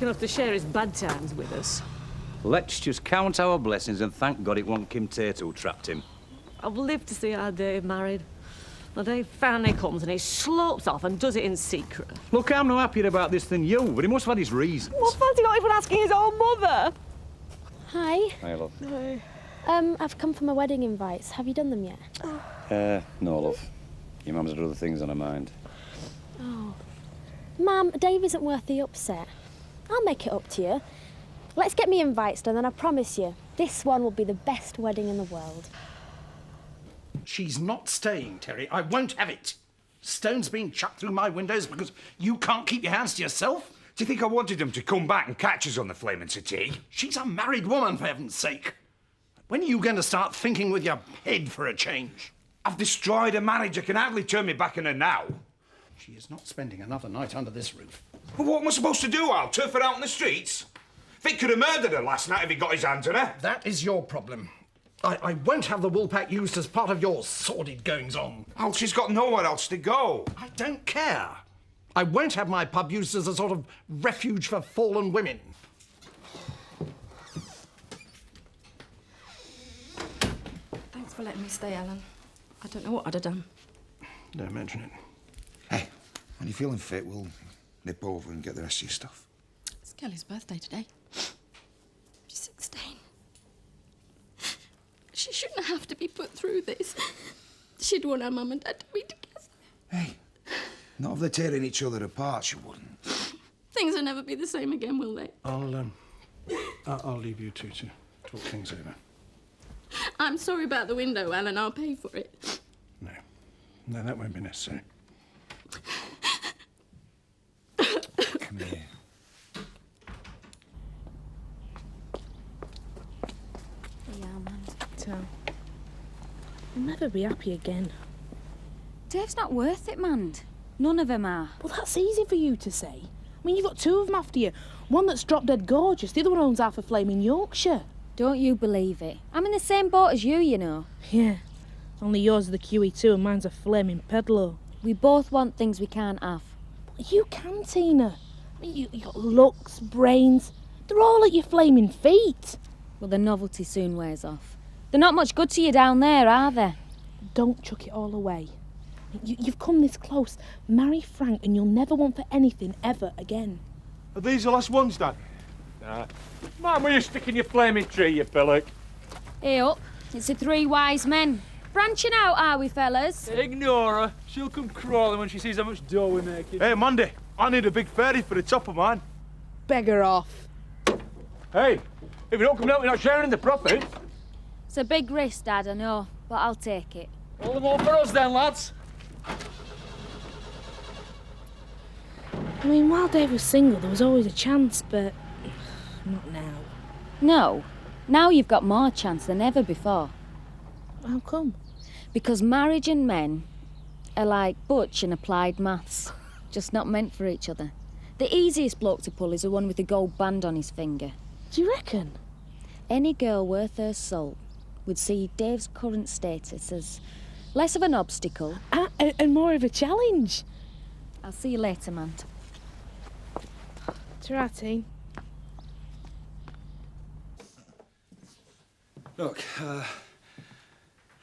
enough to share his bad times with us. Let's just count our blessings and thank God it wasn't Kim Tate who trapped him. I've lived to see our Dave married. The day finally comes and he slopes off and does it in secret. Look, I'm no happier about this than you, but he must have had his reasons. Well, fancy not even asking his own mother. Hi. Hi, love. Hi. I've come for my wedding invites. Have you done them yet? No, love. Your mum's had other things on her mind. Oh. Mum, Dave isn't worth the upset. I'll make it up to you. Let's get me invites done, and I promise you, this one will be the best wedding in the world. She's not staying, Terry. I won't have it. Stones being chucked through my windows because you can't keep your hands to yourself? Do you think I wanted them to come back and catch us on the flaming settee? She's a married woman, for heaven's sake. When are you going to start thinking with your head for a change? I've destroyed a marriage. I can hardly turn me back on her now. She is not spending another night under this roof. Well, what am I supposed to do, Al? Turf her out in the streets? Vic could have murdered her last night if he got his hands on her. That is your problem. I won't have the wool pack used as part of your sordid goings-on. Al, she's got nowhere else to go. I don't care. I won't have my pub used as a sort of refuge for fallen women. Thanks for letting me stay, Alan. I don't know what I'd have done. Don't mention it. Hey, when you're feeling fit, we'll nip over and get the rest of your stuff. It's Kelly's birthday today. She's 16. She shouldn't have to be put through this. She'd want her mum and dad to be together. Hey, not if they're tearing each other apart, she wouldn't. Things will never be the same again, will they? I'll leave you two to talk things over. I'm sorry about the window, Alan. I'll pay for it. No, that won't be necessary. Come here. Yeah, man. Tom, you'll never be happy again. Dave's not worth it, man. None of them are. Well, that's easy for you to say. I mean, you've got two of them after you. One that's drop dead gorgeous, the other one owns half a flaming Yorkshire. Don't you believe it? I'm in the same boat as you, you know. Yeah, only yours is the QE2 and mine's a flaming pedalo. We both want things we can't have. But you can, Tina. I mean, you got looks, brains. They're all at your flaming feet. Well, the novelty soon wears off. They're not much good to you down there, are they? Don't chuck it all away. You've come this close. Marry Frank and you'll never want for anything ever again. Are these the last ones, Dad? Nah. Man, where you sticking your flaming tree, you pillock? Hey up, it's the three wise men. Branching out, are we, fellas? Ignore her. She'll come crawling when she sees how much dough we're making. Hey, Mandy, I need a big fairy for the top of mine. Beggar off. Hey, if you don't come down, we're not sharing the profit. It's a big risk, Dad, I know, but I'll take it. All the more for us then, lads. I mean, while Dave was single, there was always a chance, but not now. No, now you've got more chance than ever before. How come? Because marriage and men are like Butch and applied maths, just not meant for each other. The easiest bloke to pull is the one with the gold band on his finger. Do you reckon? Any girl worth her salt would see Dave's current status as less of an obstacle. And more of a challenge. I'll see you later, man. Ta-ra, Look, I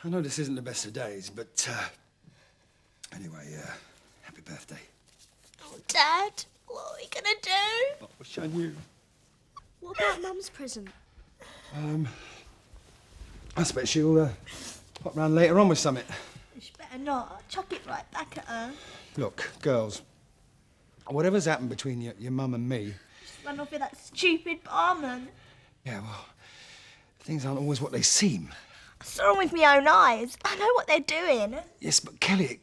know this isn't the best of days, but anyway, happy birthday. Oh, Dad, what are we gonna do? I wish I knew. What about Mum's present? I expect she'll pop round later on with something. She better not. I'll chuck it right back at her. Look, girls, whatever's happened between your mum and me... Just run off with that stupid barman. Yeah, well, things aren't always what they seem. I saw them with my own eyes. I know what they're doing. Yes, but Kelly,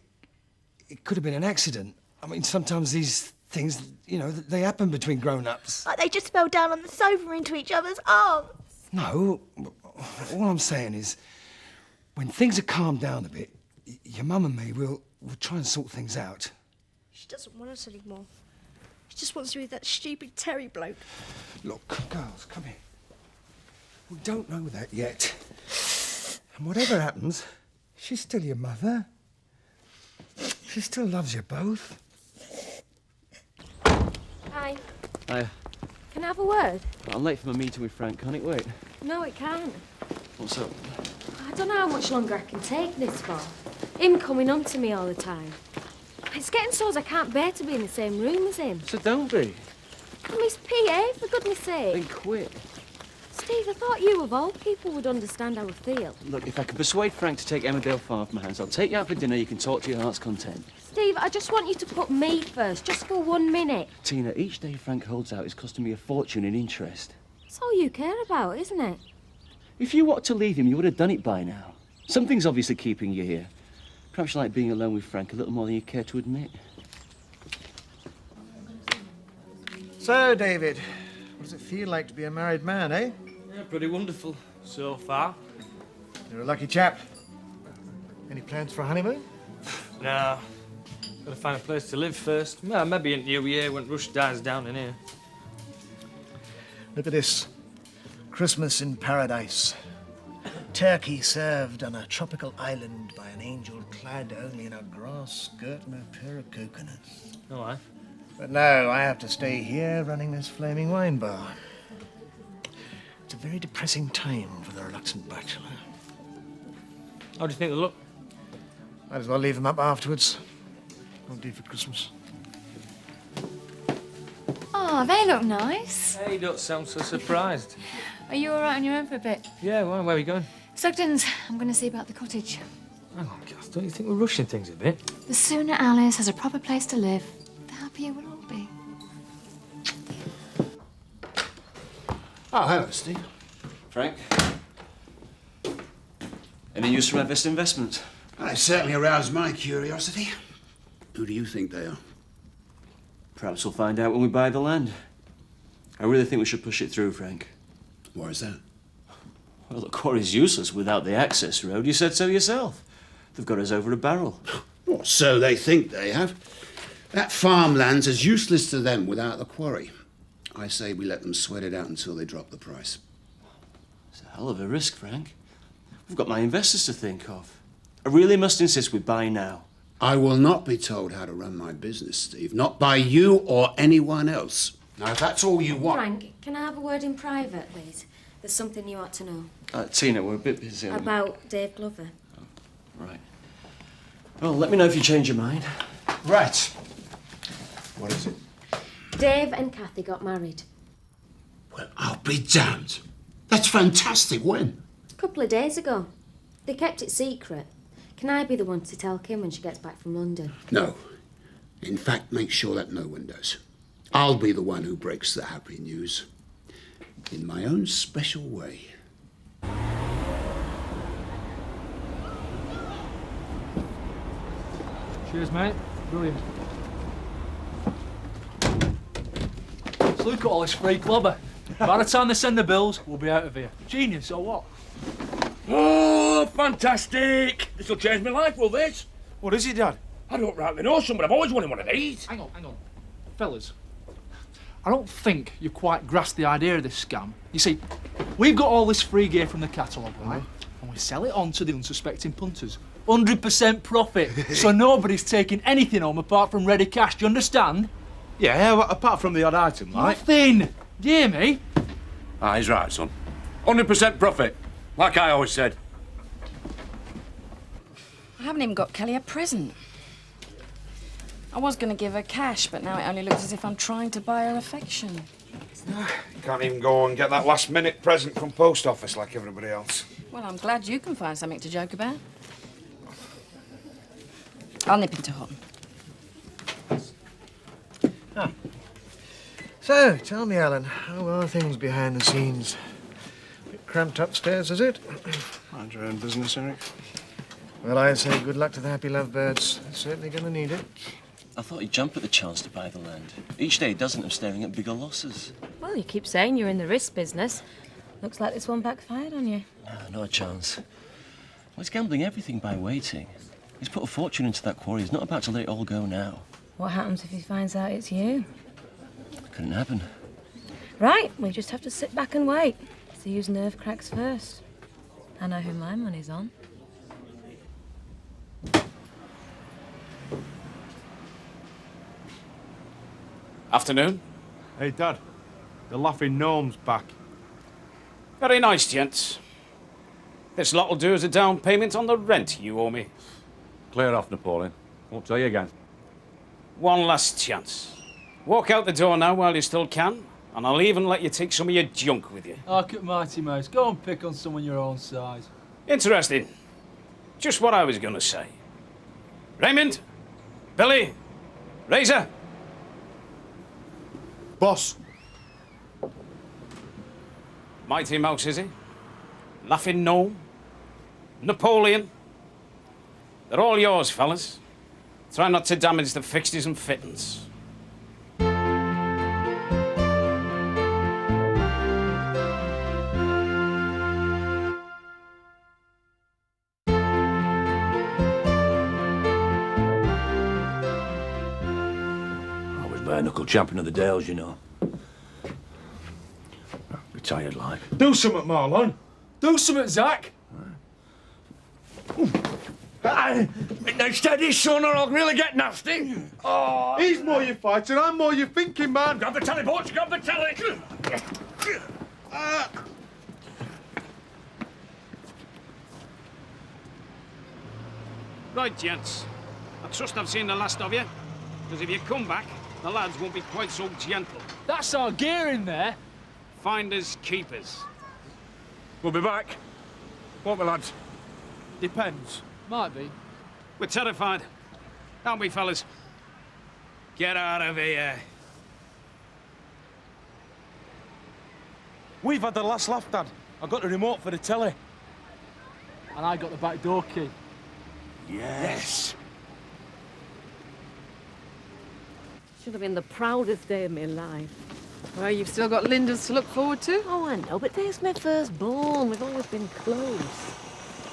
it could have been an accident. I mean, sometimes these things, you know, they happen between grown-ups. Like they just fell down on the sofa into each other's arms. No, all I'm saying is, when things are calmed down a bit, your mum and me, we'll try and sort things out. She doesn't want us anymore. She just wants to be with that stupid Terry bloke. Look, girls, come here. We don't know that yet. And whatever happens, she's still your mother. She still loves you both. Hi. Hiya. Can I have a word? I'm late for my meeting with Frank. Can't it wait? No, it can't. What's up? I don't know how much longer I can take this for. Him coming on to me all the time. It's getting so as I can't bear to be in the same room as him. So don't be. I'm his PA, for goodness sake. Then quit. Steve, I thought you of all people would understand how I feel. Look, if I can persuade Frank to take Emmerdale Farm off my hands, I'll take you out for dinner. You can talk to your heart's content. Steve, I just want you to put me first, just for 1 minute. Tina, each day Frank holds out is costing me a fortune in interest. That's all you care about, isn't it? If you wanted to leave him, you would have done it by now. Something's obviously keeping you here. Perhaps you like being alone with Frank a little more than you care to admit. So, David, what does it feel like to be a married man, eh? Yeah, pretty wonderful so far. You're a lucky chap. Any plans for a honeymoon? No. Gotta find a place to live first. Well, maybe in New Year when rush dies down in here. Look at this. Christmas in paradise. Turkey served on a tropical island by an angel clad only in a grass skirt and a pair of coconuts. Oh, aye. But no, I have to stay here running this flaming wine bar. It's a very depressing time for the reluctant bachelor. How do you think they look? Might as well leave them up afterwards. Won't do for Christmas. Oh, they look nice. Hey, you don't sound so surprised. Are you all right on your own for a bit? Yeah, well, where are we going? Sugden's. I'm going to see about the cottage. Hang on, Kath, don't you think we're rushing things a bit? The sooner Alice has a proper place to live, the happier we'll all be. Oh, hello, Steve. Frank? Any news from Everest Investment? They certainly aroused my curiosity. Who do you think they are? Perhaps we'll find out when we buy the land. I really think we should push it through, Frank. Why is that? Well, the quarry's useless without the access road. You said so yourself. They've got us over a barrel. Well, so they think they have. That farmland's as useless to them without the quarry. I say we let them sweat it out until they drop the price. It's a hell of a risk, Frank. We've got my investors to think of. I really must insist we buy now. I will not be told how to run my business, Steve. Not by you or anyone else. Now, if that's all you want... Frank, can I have a word in private, please? There's something you ought to know. Tina, we're a bit busy. About Dave Glover. Right. Well, let me know if you change your mind. Right. What is it? Dave and Kathy got married. Well, I'll be damned. That's fantastic. When? A couple of days ago. They kept it secret. Can I be the one to tell Kim when she gets back from London? No. In fact, make sure that no one does. I'll be the one who breaks the happy news. In my own special way. Cheers, mate. Brilliant. So look at all this free clobber. By the time they send the bills, we'll be out of here. Genius, or what? Oh, fantastic! This'll change my life, will this? What is it, Dad? I don't rightly know, son, but I've always wanted one of these. Hang on. Fellas, I don't think you've quite grasped the idea of this scam. You see, we've got all this free gear from the catalogue, right? And we sell it on to the unsuspecting punters. 100% profit, so nobody's taking anything home apart from ready cash, do you understand? Yeah, well, apart from the odd item, right? Nothing! Do you hear me? Ah, he's right, son. 100% profit, like I always said. I haven't even got Kelly a present. I was going to give her cash, but now it only looks as if I'm trying to buy her affection. You can't even go and get that last-minute present from post office like everybody else. Well, I'm glad you can find something to joke about. I'll nip into Houghton. So, tell me, Alan, how are things behind the scenes? Bit cramped upstairs, is it? Mind your own business, Eric. Well, I say good luck to the happy lovebirds. They're certainly going to need it. I thought he'd jump at the chance to buy the land. Each day doesn't him staring at bigger losses. Well, you keep saying you're in the risk business. Looks like this one backfired on you. No, not a chance. Well, he's gambling everything by waiting. He's put a fortune into that quarry. He's not about to let it all go now. What happens if he finds out it's you? Couldn't happen. Right, we just have to sit back and wait. See whose nerve cracks first. I know who my money's on. Afternoon. Hey, Dad. The Laughing Gnome's back. Very nice, gents. This lot will do as a down payment on the rent you owe me. Clear off, Napoleon. Won't tell you again. One last chance. Walk out the door now while you still can, and I'll even let you take some of your junk with you. Look at Mighty Mouse. Go and pick on someone your own size. Interesting. Just what I was going to say. Raymond? Billy? Razor? Boss. Mighty Mouse, is he? Laughing Gnome? Napoleon? They're all yours, fellas. Try not to damage the fixtures and fittings. I was bare-knuckle champion of the Dales, you know. Retired like. Do something, Marlon. Do something, Zach. Now steady, son, or I'll really get nasty. Oh, he's more you fighting, I'm more you thinking, man. Grab the telly, boys, grab the telly. Right, gents. I trust I've seen the last of you. Because if you come back, the lads won't be quite so gentle. That's our gear in there. Finders, keepers. We'll be back. Won't we, lads? Depends. Might be. We're terrified. Aren't we, fellas? Get out of here. We've had the last laugh, Dad. I got the remote for the telly. And I got the back door key. Yes. Should have been the proudest day of my life. Well, you've still got Linda's to look forward to. Oh, I know, but there's my firstborn. We've always been close.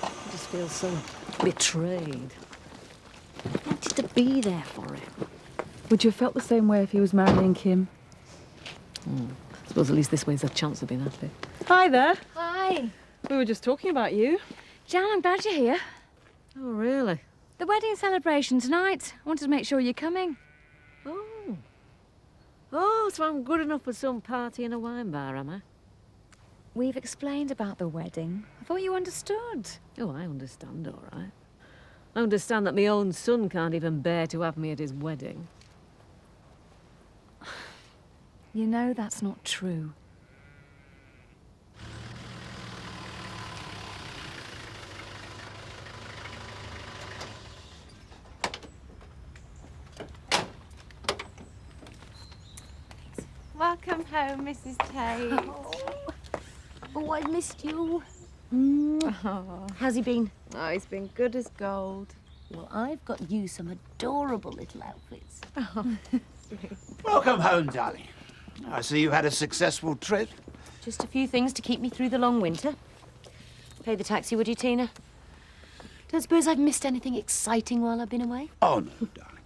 I just feel so betrayed. I wanted to be there for him. Would you have felt the same way if he was marrying Kim? I suppose at least this way's a chance of being happy. Hi there. Hi. We were just talking about you. Jan, I'm glad you're here. Oh, really? The wedding celebration tonight. I wanted to make sure you're coming. Oh. Oh, so I'm good enough for some party in a wine bar, am I? We've explained about the wedding. I thought you understood. Oh, I understand, all right. I understand that my own son can't even bear to have me at his wedding. You know that's not true. Welcome home, Mrs. Tate. Oh, I missed you. Oh. How's he been? Oh, he's been good as gold. Well, I've got you some adorable little outfits. Oh, Welcome home, darling. I see you had a successful trip. Just a few things to keep me through the long winter. Pay the taxi, would you, Tina? Don't suppose I've missed anything exciting while I've been away? Oh, no, darling.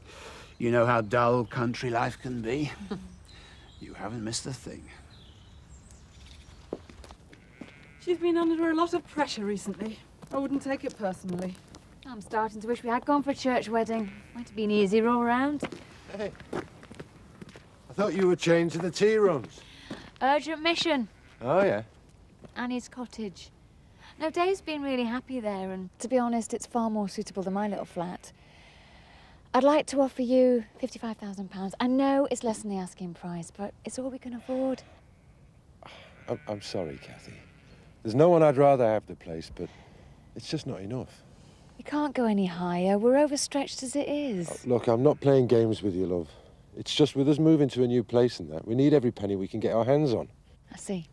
You know how dull country life can be. You haven't missed a thing. She's been under a lot of pressure recently. I wouldn't take it personally. I'm starting to wish we had gone for a church wedding. Might have been easier all round. Hey, I thought you were changing the tea rooms. Urgent mission. Oh, yeah. Annie's cottage. No, Dave's been really happy there, and to be honest, it's far more suitable than my little flat. I'd like to offer you £55,000. I know it's less than the asking price, but it's all we can afford. I'm sorry, Kathy. There's no one I'd rather have the place, but it's just not enough. We can't go any higher. We're overstretched as it is. Look, I'm not playing games with you, love. It's just with us moving to a new place and that, we need every penny we can get our hands on. I see.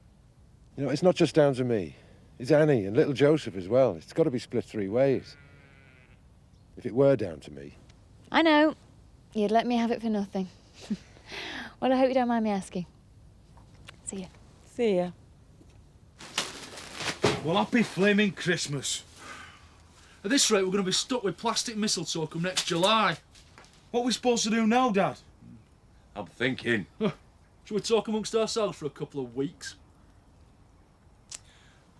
You know, it's not just down to me. It's Annie and little Joseph as well. It's got to be split 3 ways. If it were down to me. I know. You'd let me have it for nothing. Well, I hope you don't mind me asking. See ya. See ya. Well, happy flaming Christmas. At this rate, we're going to be stuck with plastic mistletoe come next July. What are we supposed to do now, Dad? I'm thinking. Should we talk amongst ourselves for a couple of weeks?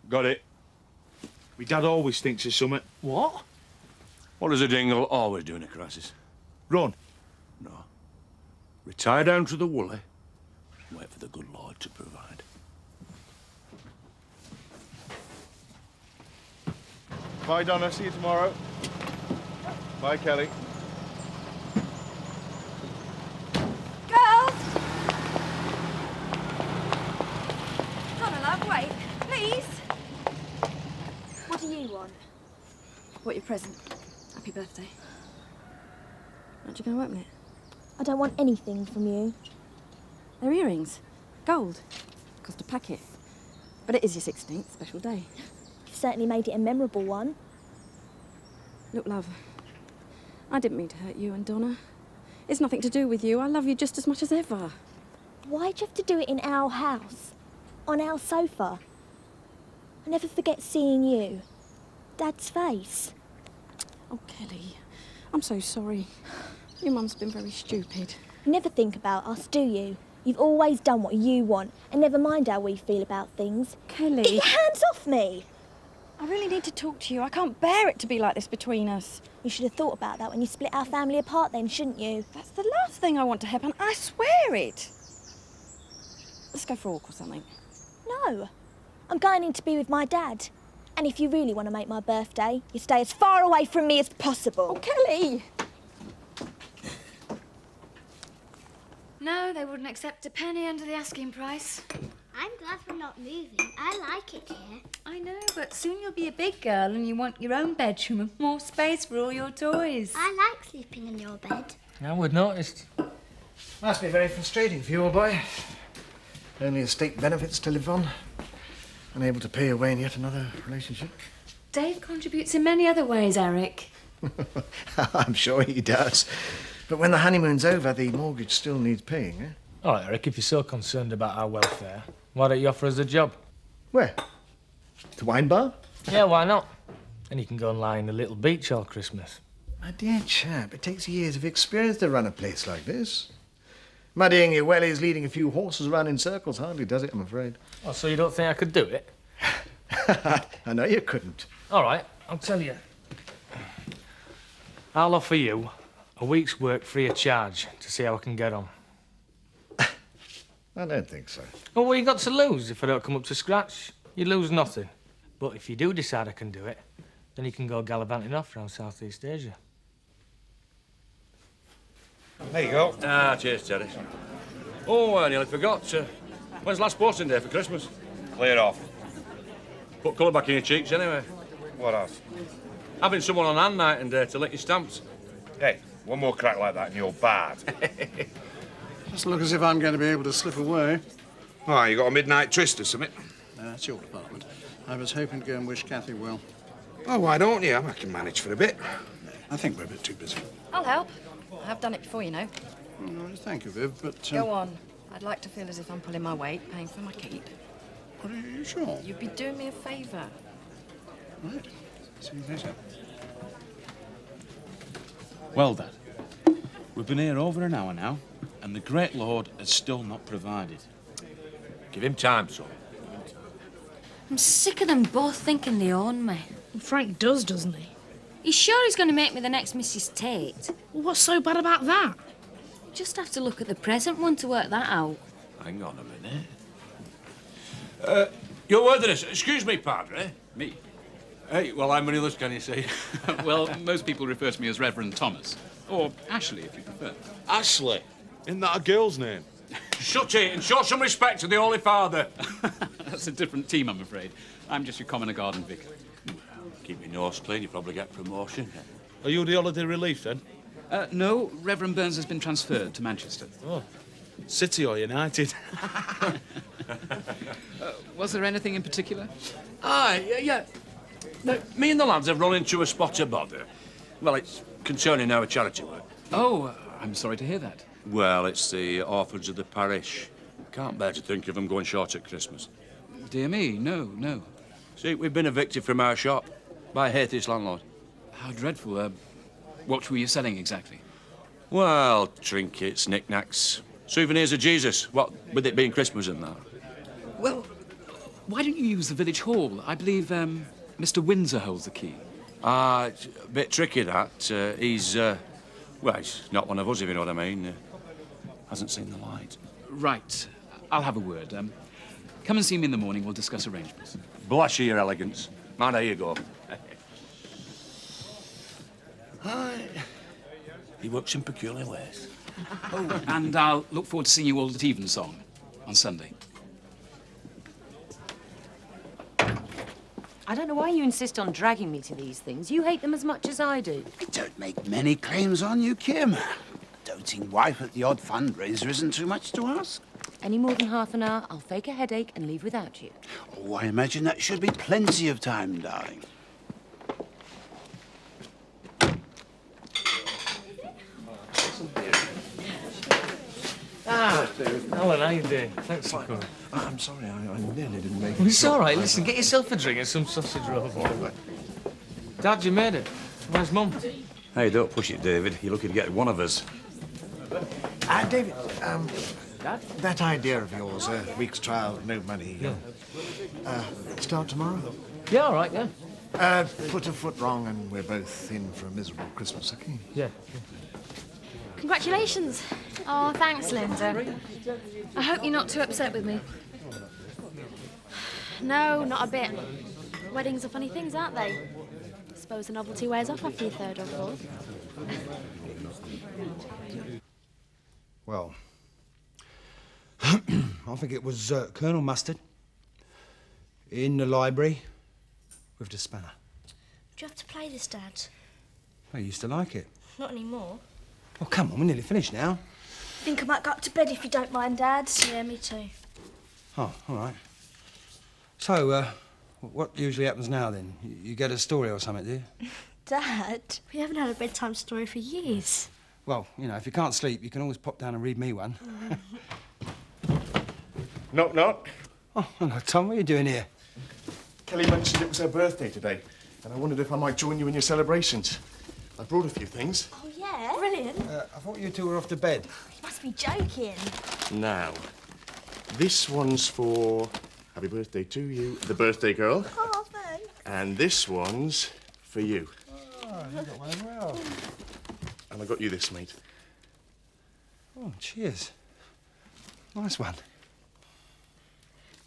Got it. My dad always thinks of something. What? What does a dingle always do in a crisis? Run. No. Retire down to the Woolly, wait for the good Lord to provide. Bye, Donna. See you tomorrow. Bye, Kelly. Girls! Donna, love, wait, please. What do you want? What, your present? Happy birthday. Aren't you going to open it? I don't want anything from you. They're earrings. Gold. Cost a packet. But it is your 16th special day. You've certainly made it a memorable one. Look, love, I didn't mean to hurt you and Donna. It's nothing to do with you. I love you just as much as ever. Why'd you have to do it in our house? On our sofa? I never forget seeing you. Dad's face. Oh, Kelly, I'm so sorry. Your mum's been very stupid. You never think about us, do you? You've always done what you want, and never mind how we feel about things. Kelly. Get your hands off me! I really need to talk to you. I can't bear it to be like this between us. You should have thought about that when you split our family apart then, shouldn't you? That's the last thing I want to happen. I swear it. Let's go for a walk or something. No. I'm going in to be with my dad. And if you really want to make my birthday, you stay as far away from me as possible. Oh, Kelly! No, they wouldn't accept a penny under the asking price. I'm glad we're not moving. I like it here. I know, but soon you'll be a big girl and you want your own bedroom and more space for all your toys. I like sleeping in your bed. I would noticed. Must be very frustrating for you, old boy. Only estate benefits to live on. Unable to pay your way in yet another relationship. Dave contributes in many other ways, Eric. I'm sure he does. But when the honeymoon's over, the mortgage still needs paying, eh? All right, Eric, if you're so concerned about our welfare, why don't you offer us a job? Where? The wine bar? Yeah, why not? Then you can go and lie in the little beach all Christmas. My dear chap, it takes years of experience to run a place like this. Muddying your wellies, leading a few horses around in circles hardly does it, I'm afraid. Oh, so you don't think I could do it? I know you couldn't. All right, I'll tell you. I'll offer you a week's work free of charge to see how I can get on. I don't think so. Well, what you got to lose if I don't come up to scratch? You lose nothing. But if you do decide I can do it, then you can go gallivanting off around South East Asia. There you go. Ah, cheers, Terry. Oh, I nearly forgot. When's last posting day for Christmas? Clear off. Put colour back in your cheeks, anyway. What else? Having someone on hand night and day to lick your stamps. Hey, one more crack like that and you're bad. Doesn't look as if I'm going to be able to slip away. Oh, you got a midnight tryst or something? That's your department. I was hoping to go and wish Kathy well. Oh, why don't you? I can manage for a bit. I think we're a bit too busy. I'll help. I have done it before, you know. Oh, thank you, Viv, but... Go on. I'd like to feel as if I'm pulling my weight, paying for my keep. Are you sure? You'd be doing me a favour. Right. See you later. Well, Dad, we've been here over an hour now, and the great Lord has still not provided. Give him time, son. I'm sick of them both thinking they own me. Frank does, doesn't he? He's sure he's going to make me the next Mrs. Tate. Well, what's so bad about that? Just have to look at the present one to work that out. Hang on a minute. Your Worthiness, excuse me, Padre. Me? Hey, well, I'm moneyless, can you see? Well, most people refer to me as Reverend Thomas. Or Ashley, if you prefer. Ashley? Isn't that a girl's name? Shut it and show some respect to the Holy Father. That's a different team, I'm afraid. I'm just your commoner garden vicar. Keep your nose clean, you probably get promotion. Are you the holiday relief, then? No, Reverend Burns has been transferred to Manchester. Oh. City or United? Was there anything in particular? Yeah. No, me and the lads have run into a spot of bother. Well, it's concerning our charity work. Oh, I'm sorry to hear that. Well, it's the orphans of the parish. Can't bear to think of them going short at Christmas. Dear me, no. See, we've been evicted from our shop by a atheist landlord. How dreadful. What were you selling exactly? Well, trinkets, knickknacks, souvenirs of Jesus, what with it being Christmas and that. Well, why don't you use the village hall? I believe Mr. Windsor holds the key. It's a bit tricky, that. He's not one of us, if you know what I mean. Hasn't seen the light. Right. I'll have a word. Come and see me in the morning. We'll discuss arrangements. Bless you, your elegance. Man, there you go. He works in peculiar ways. Oh, and I'll look forward to seeing you all at Evensong on Sunday. I don't know why you insist on dragging me to these things. You hate them as much as I do. I don't make many claims on you, Kim. Doting wife at the odd fundraiser isn't too much to ask. Any more than half an hour, I'll fake a headache and leave without you. Oh, I imagine that should be plenty of time, darling. Alan, how you doing? Thanks for coming. I'm sorry, I nearly didn't make it. Well, it's all right. Listen, get yourself a drink and some sausage roll. Dad, you made it. Where's Mum? Hey, don't push it, David. You're lucky to get one of us. David, that idea of yours, week's trial, no money, start tomorrow? Yeah, all right, yeah. Put a foot wrong and we're both in for a miserable Christmas, okay? Yeah. Congratulations. Oh, thanks, Linda. I hope you're not too upset with me. No, not a bit. Weddings are funny things, aren't they? Suppose the novelty wears off after your third or fourth. Well, I think it was Colonel Mustard in the library with the spanner. Do you have to play this, Dad? I used to like it. Not anymore. Oh, come on, we're nearly finished now. Think I might go up to bed if you don't mind, Dad. Yeah, me too. Oh, all right. So, what usually happens now, then? You get a story or something, do you? Dad, we haven't had a bedtime story for years. Well, you know, if you can't sleep, you can always pop down and read me one. Knock, knock. Oh, hello, Tom, what are you doing here? Kelly mentioned it was her birthday today, and I wondered if I might join you in your celebrations. I brought a few things. Oh, yeah? Brilliant. I thought you two were off to bed. You must be joking. Now, this one's for happy birthday to you, the birthday girl. Oh, thanks. And this one's for you. Oh, you got one as well. And I got you this, mate. Oh, cheers. Nice one.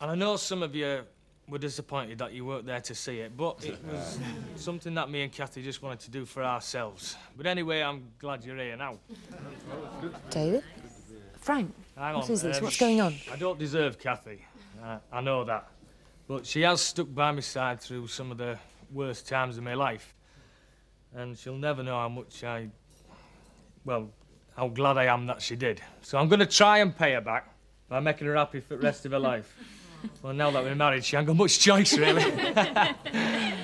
And I know some of you were disappointed that you weren't there to see it, but it was something that me and Kathy just wanted to do for ourselves. But anyway, I'm glad you're here now. David? Frank? Hang on. What is this? What's going on? I don't deserve Kathy. I know that. But she has stuck by my side through some of the worst times of my life. And she'll never know how much how glad I am that she did. So I'm going to try and pay her back by making her happy for the rest of her life. Well, now that we're married, she ain't got much choice, really.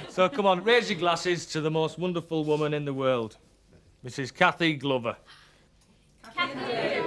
So come on, raise your glasses to the most wonderful woman in the world, Mrs. Kathy Glover. Kathy.